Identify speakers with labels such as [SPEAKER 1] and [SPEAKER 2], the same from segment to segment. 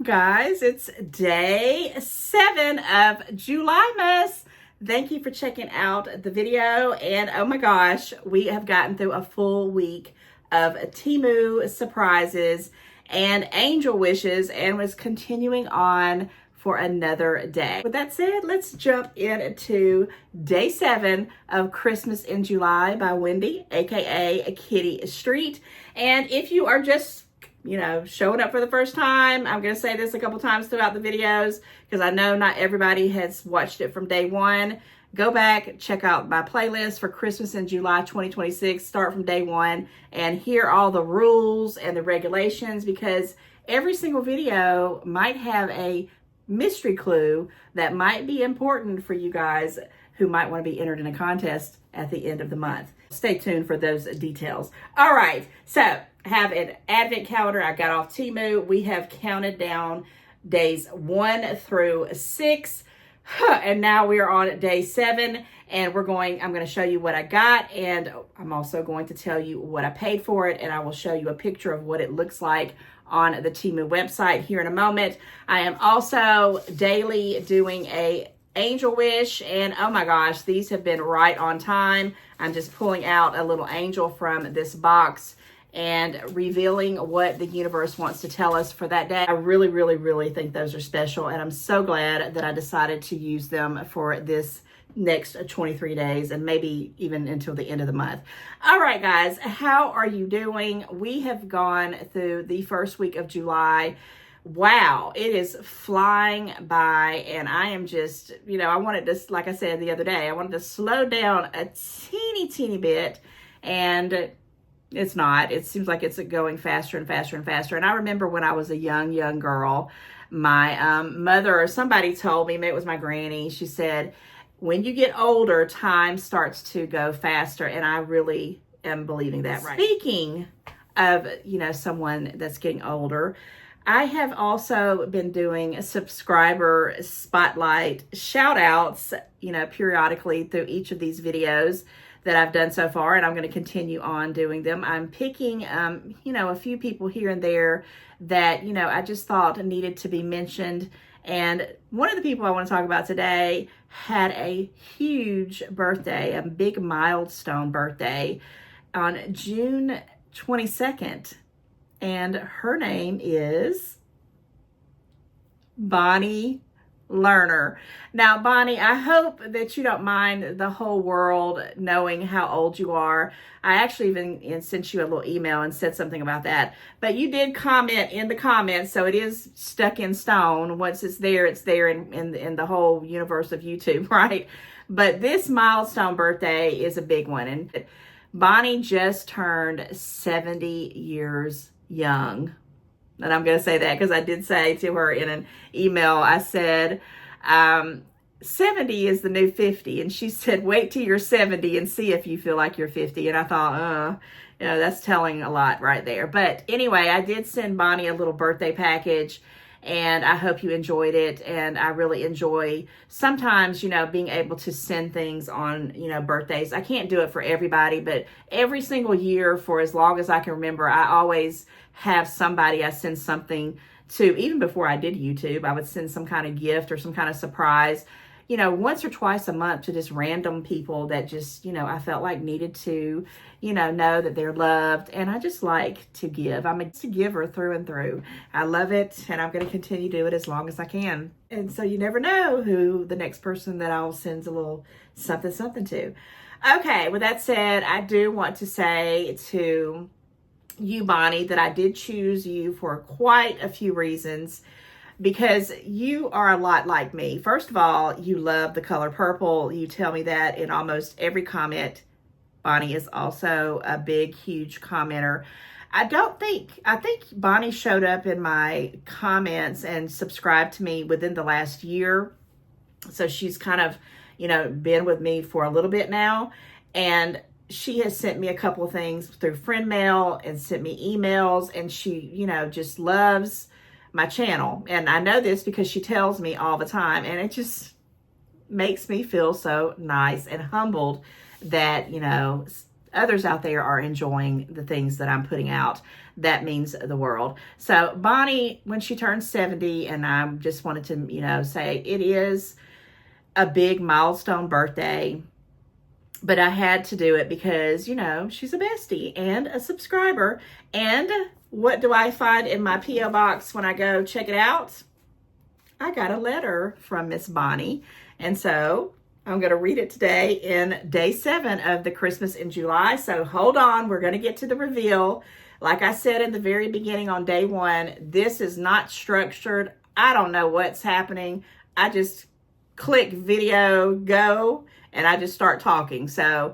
[SPEAKER 1] Guys, it's day 7 of Julymas. Thank you for checking out the video. And oh my gosh, we have gotten through a full week of Temu surprises and angel wishes and was continuing on for another day. With that said, let's jump into day 7 of Christmas in July by Wendy, aka Kitty Street. And if you are just showing up for the first time, I'm going to say this a couple times throughout the videos because I know not everybody has watched it from day 1. Go back, check out my playlist for Christmas in July 2026. Start from day 1 and hear all the rules and the regulations, because every single video might have a mystery clue that might be important for you guys who might want to be entered in a contest at the end of the month. Stay tuned for those details. All right, so have an advent calendar I got off Temu. We have counted down days 1 through 6, and now we are on day 7, and I'm going to show you what I got, and I'm also going to tell you what I paid for it, and I will show you a picture of what it looks like on the Temu website here in a moment. I am also daily doing a angel wish, and oh my gosh, these have been right on time. I'm just pulling out a little angel from this box and revealing what the universe wants to tell us for that day. I really, really, really think those are special, and I'm so glad that I decided to use them for this next 23 days and maybe even until the end of the month. All right, guys, how are you doing? We have gone through the first week of July. Wow, it is flying by, and I am just, I wanted to, like I said the other day, I wanted to slow down a teeny bit, and it's not. It seems like it's going faster and faster and faster. And I remember when I was a young girl, my mother or somebody told me, maybe it was my granny, she said, when you get older, time starts to go faster. And I really am believing that right. Speaking of, someone that's getting older, I have also been doing subscriber spotlight shout outs, periodically through each of these videos that I've done so far, and I'm going to continue on doing them. I'm picking, a few people here and there that, I just thought needed to be mentioned. And one of the people I want to talk about today had a huge birthday, a big milestone birthday on June 22nd. And her name is Bonnie Lerner. Now, Bonnie, I hope that you don't mind the whole world knowing how old you are. I actually even sent you a little email and said something about that. But you did comment in the comments, so it is stuck in stone. Once it's there in the whole universe of YouTube, right? But this milestone birthday is a big one. And Bonnie just turned 70 years young. And I'm going to say that because I did say to her in an email, I said, 70 is the new 50. And she said, wait till you're 70 and see if you feel like you're 50. And I thought, that's telling a lot right there. But anyway, I did send Bonnie a little birthday package, and I hope you enjoyed it. And I really enjoy sometimes, being able to send things on, birthdays. I can't do it for everybody, but every single year for as long as I can remember, I always have somebody I send something to. Even before I did YouTube, I would send some kind of gift or some kind of surprise, once or twice a month to just random people that just, I felt like needed to, know that they're loved. And I just like to give. I'm a giver through and through. I love it, and I'm going to continue to do it as long as I can. And so you never know who the next person that I'll send a little something to. Okay, with that said, I do want to say to you, Bonnie, that I did choose you for quite a few reasons, because you are a lot like me. First of all, you love the color purple. You tell me that in almost every comment. Bonnie is also a big, huge commenter. I think Bonnie showed up in my comments and subscribed to me within the last year. So she's kind of, been with me for a little bit now. And she has sent me a couple of things through friend mail and sent me emails, and she, just loves my channel. And I know this because she tells me all the time, and it just makes me feel so nice and humbled that, others out there are enjoying the things that I'm putting out. That means the world. So Bonnie, when she turned 70, and I just wanted to, say it is a big milestone birthday, but I had to do it because, she's a bestie and a subscriber. And what do I find in my P.O. box when I go check it out? I got a letter from Miss Bonnie. And so I'm going to read it today in day 7 of the Christmas in July. So hold on, we're going to get to the reveal. Like I said in the very beginning on day 1, this is not structured. I don't know what's happening. I just click video, go, and I just start talking. So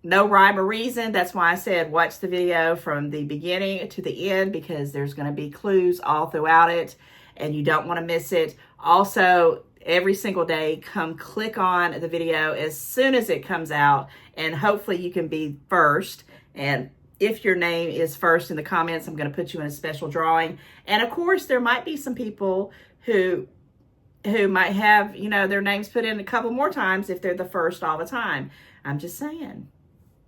[SPEAKER 1] no rhyme or reason. That's why I said watch the video from the beginning to the end, because there's going to be clues all throughout it and you don't want to miss it. Also, every single day, come click on the video as soon as it comes out, and hopefully you can be first. And if your name is first in the comments, I'm going to put you in a special drawing. And of course, there might be some people who might have, their names put in a couple more times if they're the first all the time. I'm just saying,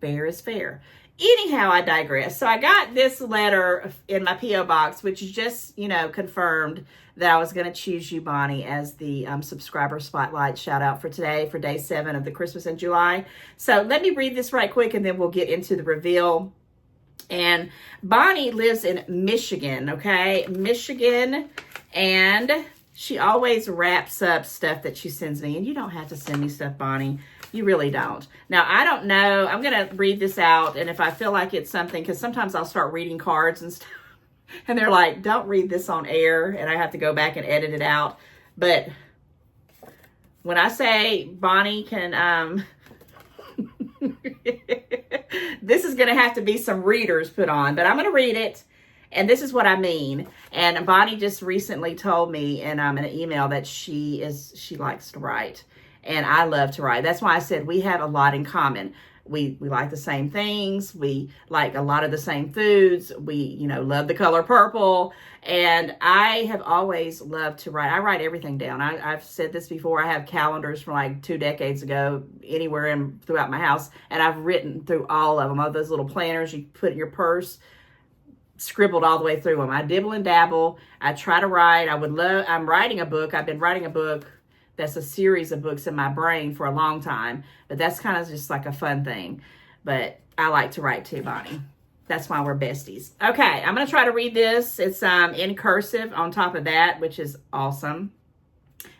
[SPEAKER 1] fair is fair. Anyhow, I digress. So I got this letter in my P.O. box, which just, confirmed that I was going to choose you, Bonnie, as the subscriber spotlight shout out for today, for day 7 of the Christmas in July. So let me read this right quick, and then we'll get into the reveal. And Bonnie lives in Michigan, okay? Michigan, and she always wraps up stuff that she sends me. And you don't have to send me stuff, Bonnie. You really don't. Now, I don't know. I'm going to read this out. And if I feel like it's something, because sometimes I'll start reading cards and stuff, and they're like, don't read this on air. And I have to go back and edit it out. But when I say Bonnie can, this is going to have to be some readers put on. But I'm going to read it. And this is what I mean. And Bonnie just recently told me in an email that she likes to write. And I love to write. That's why I said we have a lot in common. We like the same things. We like a lot of the same foods. We, love the color purple. And I have always loved to write. I write everything down. I've said this before. I have calendars from like 2 decades ago anywhere throughout my house. And I've written through all of them. All those little planners you put in your purse, scribbled all the way through them. I dibble and dabble. I try to write. I'm writing a book. I've been writing a book. That's a series of books in my brain for a long time, but that's kind of just like a fun thing. But I like to write too, Bonnie. That's why we're besties. Okay, I'm going to try to read this. It's in cursive on top of that, which is awesome.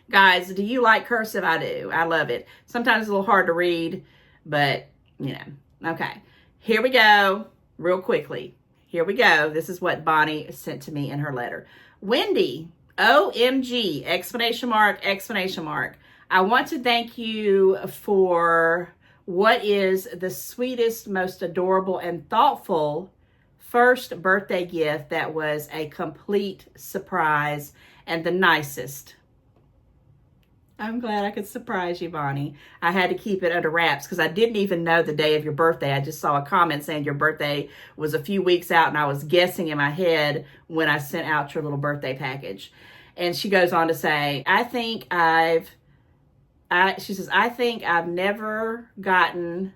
[SPEAKER 1] Guys, do you like cursive? I do. I love it. Sometimes it's a little hard to read, but, Okay, here we go. Real quickly. Here we go. This is what Bonnie sent to me in her letter. Wendy, OMG, exclamation mark, exclamation mark. I want to thank you for what is the sweetest, most adorable, and thoughtful first birthday gift that was a complete surprise and the nicest. I'm glad I could surprise you, Bonnie. I had to keep it under wraps because I didn't even know the day of your birthday. I just saw a comment saying your birthday was a few weeks out, and I was guessing in my head when I sent out your little birthday package. And she goes on to say, I think I've never gotten.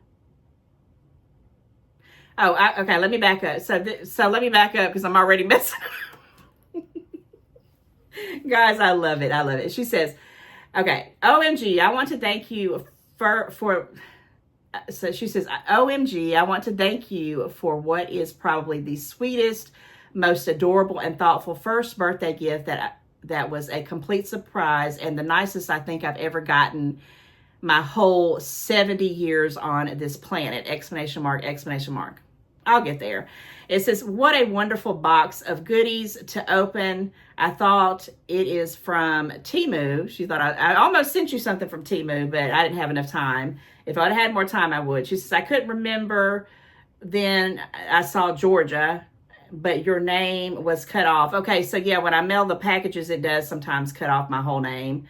[SPEAKER 1] Okay, let me back up. So let me back up because I'm already messing up. Guys, I love it. I love it. She says, okay, OMG, I want to thank you so she says, OMG, I want to thank you for what is probably the sweetest, most adorable, and thoughtful first birthday gift that was a complete surprise and the nicest I think I've ever gotten my whole 70 years on this planet, exclamation mark, exclamation mark. I'll get there. It says, what a wonderful box of goodies to open. I thought it is from Temu. She thought I almost sent you something from Temu, but I didn't have enough time. If I'd had more time, I would. She says, I couldn't remember. Then I saw Georgia, but your name was cut off. Okay, so yeah, when I mail the packages, it does sometimes cut off my whole name,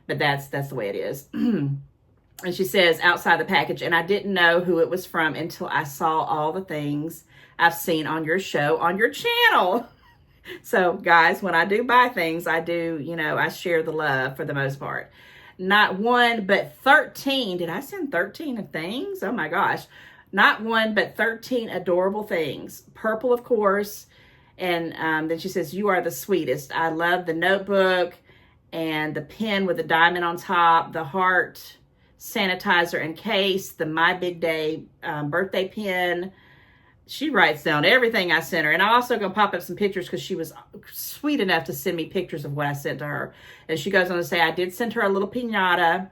[SPEAKER 1] but that's the way it is. And she says, outside the package, and I didn't know who it was from until I saw all the things I've seen on your show, on your channel. So guys, when I do buy things, I do, I share the love for the most part. Not one, but 13. Did I send 13 of things? Oh my gosh. not one, but 13 adorable things. Purple, of course. And then she says, you are the sweetest. I love the notebook and the pen with the diamond on top, the heart sanitizer and case, the My Big Day birthday pen. She writes down everything I sent her. And I'm also going to pop up some pictures because she was sweet enough to send me pictures of what I sent to her. And she goes on to say, I did send her a little piñata,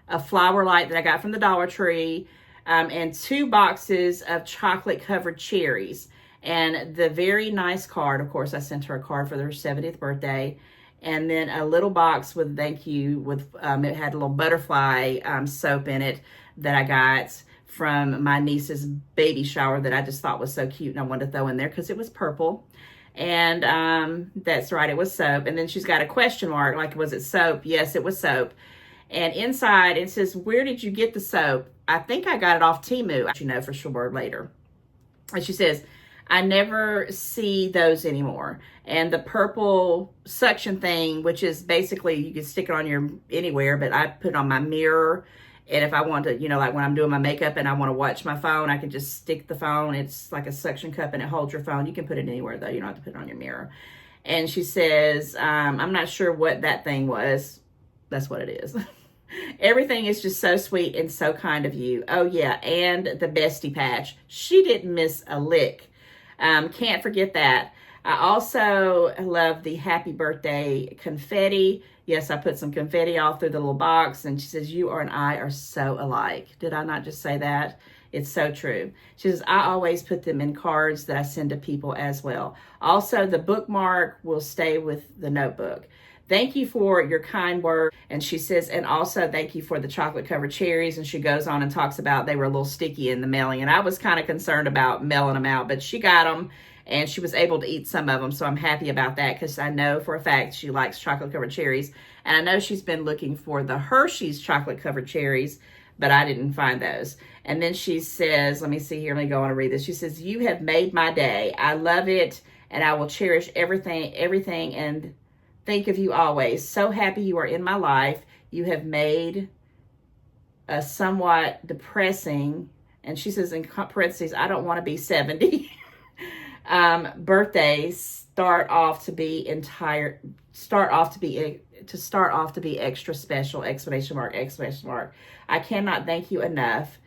[SPEAKER 1] a flower light that I got from the Dollar Tree, and 2 boxes of chocolate-covered cherries. And the very nice card, of course, I sent her a card for her 70th birthday. And then a little box with thank you with, it had a little butterfly soap in it that I got from my niece's baby shower that I just thought was so cute and I wanted to throw in there because it was purple. And that's right, it was soap. And then she's got a question mark, like, was it soap? Yes, it was soap. And inside it says, where did you get the soap? I think I got it off Temu, you know for sure later. And she says, I never see those anymore. And the purple suction thing, which is basically, you can stick it on your anywhere, but I put it on my mirror. And if I want to, you know, like when I'm doing my makeup and I want to watch my phone, I can just stick the phone. It's like a suction cup and it holds your phone. You can put it anywhere though. You don't have to put it on your mirror. And she says, I'm not sure what that thing was. That's what it is. Everything is just so sweet and so kind of you. Oh yeah, and the bestie patch. She didn't miss a lick. Can't forget that. I also love the happy birthday confetti. Yes, I put some confetti all through the little box. And she says, you and I are so alike. Did I not just say that? It's so true. She says, I always put them in cards that I send to people as well. Also, the bookmark will stay with the notebook. Thank you for your kind word. And she says, and also thank you for the chocolate covered cherries. And she goes on and talks about they were a little sticky in the mailing. And I was kind of concerned about mailing them out, but she got them and she was able to eat some of them. So I'm happy about that because I know for a fact she likes chocolate covered cherries. And I know she's been looking for the Hershey's chocolate covered cherries, but I didn't find those. And then she says, let me see here. Let me go on and read this. She says, you have made my day. I love it. And I will cherish everything, and think of you always. So happy you are in my life. You have made a somewhat depressing, and she says in parentheses, I don't want to be 70. Birthdays start off to be extra special, exclamation mark, exclamation mark. I cannot thank you enough.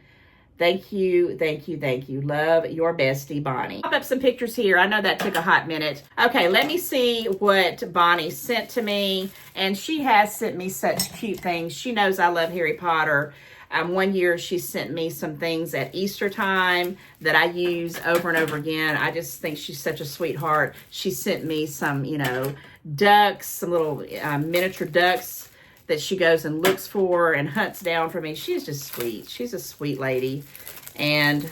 [SPEAKER 1] Thank you, thank you, thank you. Love, your bestie, Bonnie. Pop up some pictures here. I know that took a hot minute. Okay, let me see what Bonnie sent to me. And she has sent me such cute things. She knows I love Harry Potter. One year she sent me some things at Easter time that I use over and over again. I just think she's such a sweetheart. She sent me some, you know, ducks, some little miniature ducks that she goes and looks for and hunts down for me. She's just sweet. She's a sweet lady. And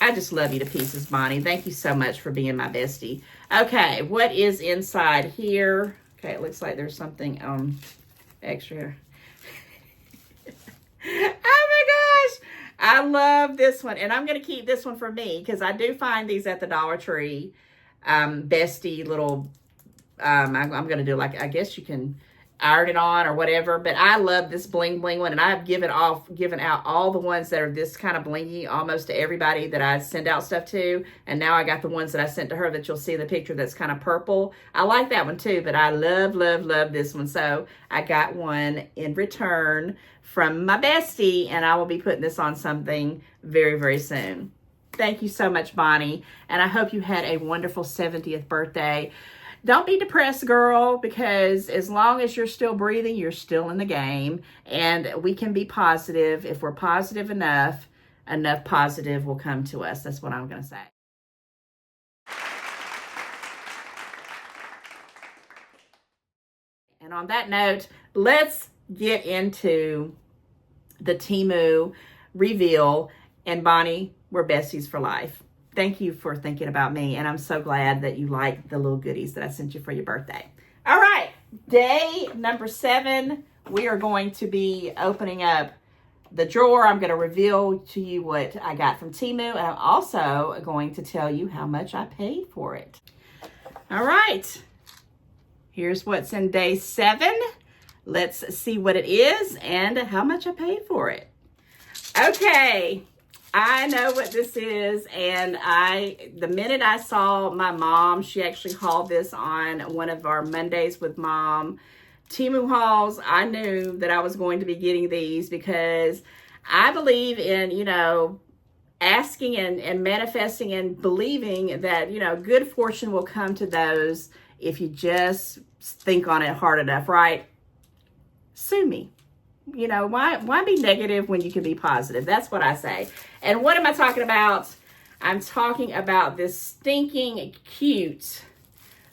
[SPEAKER 1] I just love you to pieces, Bonnie. Thank you so much for being my bestie. Okay, what is inside here? Okay, it looks like there's something extra. Oh my gosh. I love this one. And I'm going to keep this one for me because I do find these at the Dollar Tree. Bestie little, I'm going to do like, I guess you can iron it on or whatever, but I love this bling bling one, and I've given out all the ones that are this kind of blingy almost to everybody that I send out stuff to, and now I got the ones that I sent to her that you'll see in the picture that's kind of purple. I like that one too, but I love this one, so I got one in return from my bestie, and I will be putting this on something very, very soon. Thank you so much, Bonnie, and I hope you had a wonderful 70th birthday. Don't be depressed, girl, because as long as you're still breathing, you're still in the game. And we can be positive. If we're positive enough positive will come to us. That's what I'm going to say. And on that note, let's get into the Temu reveal. And Bonnie, we're besties for life. Thank you for thinking about me, and I'm so glad that you like the little goodies that I sent you for your birthday. All right, day number 7, we are going to be opening up the drawer. I'm going to reveal to you what I got from Temu, and I'm also going to tell you how much I paid for it. All right, here's what's in day 7. Let's see what it is and how much I paid for it. Okay. I know what this is, and the minute I saw my mom, she actually hauled this on one of our Mondays with Mom Temu hauls, I knew that I was going to be getting these because I believe in, asking and manifesting and believing that, good fortune will come to those if you just think on it hard enough, right? Sue me. Why be negative when you can be positive? That's what I say. And what am I talking about? I'm talking about this stinking cute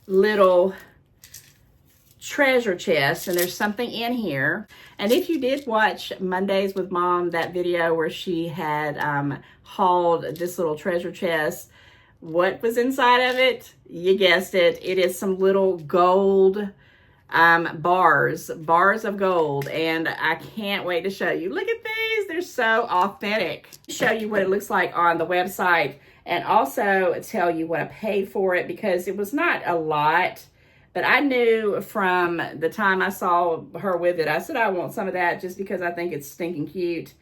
[SPEAKER 1] little treasure chest, and there's something in here. And if you did watch Mondays with Mom, that video where she had hauled this little treasure chest, what was inside of it? You guessed it. It is some little gold bars of gold, and I can't wait to show you. Look at these, they're so authentic. Show you what it looks like on the website, and also tell you what I paid for it, because it was not a lot, but I knew from the time I saw her with it, I said I want some of that just because I think it's stinking cute.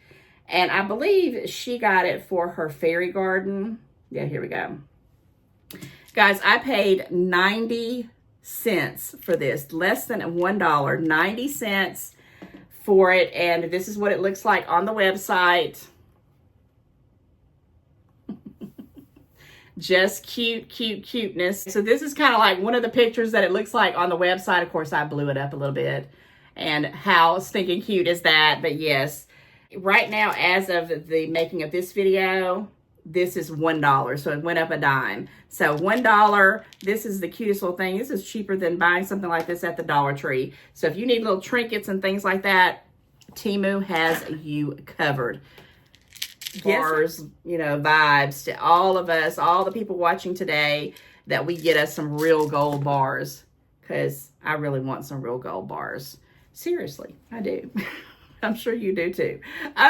[SPEAKER 1] And I believe she got it for her fairy garden. Yeah, here we go. Guys, I paid 90 cents for this, less than $1, 90 cents for it. And this is what it looks like on the website. Just cuteness. So this is kind of like one of the pictures that it looks like on the website. Of course, I blew it up a little bit. And how stinking cute is that? But yes, right now, as of the making of this video, this is $1. So it went up a dime. So $1, this is the cutest little thing. This is cheaper than buying something like this at the Dollar Tree. So if you need little trinkets and things like that, Temu has you covered. Bars, vibes to all of us, all the people watching today, that we get us some real gold bars, because I really want some real gold bars. Seriously, I do. I'm sure you do too.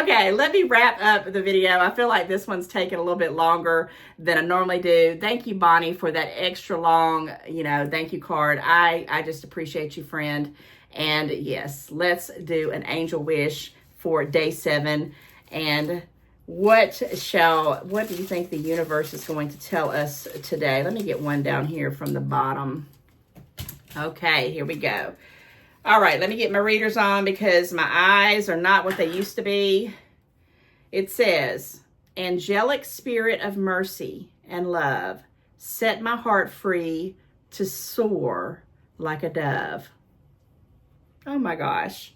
[SPEAKER 1] Okay, let me wrap up the video. I feel like this one's taking a little bit longer than I normally do. Thank you, Bonnie, for that extra long, thank you card. I just appreciate you, friend. And yes, let's do an angel wish for day 7. And what do you think the universe is going to tell us today? Let me get one down here from the bottom. Okay, here we go. All right, let me get my readers on because my eyes are not what they used to be. It says, angelic spirit of mercy and love, set my heart free to soar like a dove. Oh my gosh.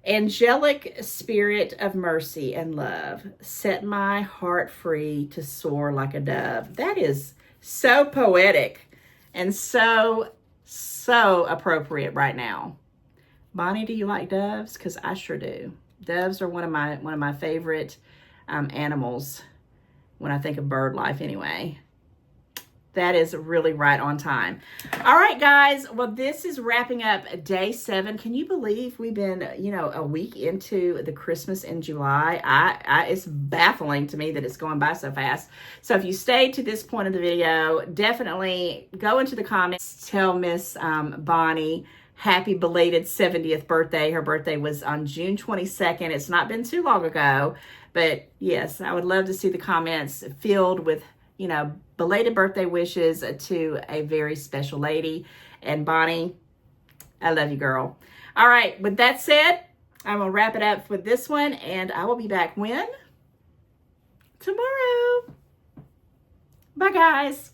[SPEAKER 1] Angelic spirit of mercy and love, set my heart free to soar like a dove. That is so poetic and so appropriate right now. Bonnie, do you like doves? Because I sure do. Doves are one of my favorite animals when I think of bird life anyway. That is really right on time. All right, guys. Well, this is wrapping up day 7. Can you believe we've been, a week into the Christmas in July? It's baffling to me that it's going by so fast. So if you stayed to this point of the video, definitely go into the comments. Tell Miss Bonnie happy belated 70th birthday. Her birthday was on June 22nd. It's not been too long ago. But yes, I would love to see the comments filled with, belated birthday wishes to a very special lady. And Bonnie, I love you, girl. All right, with that said, I'm going to wrap it up with this one, and I will be back when? Tomorrow. Bye, guys.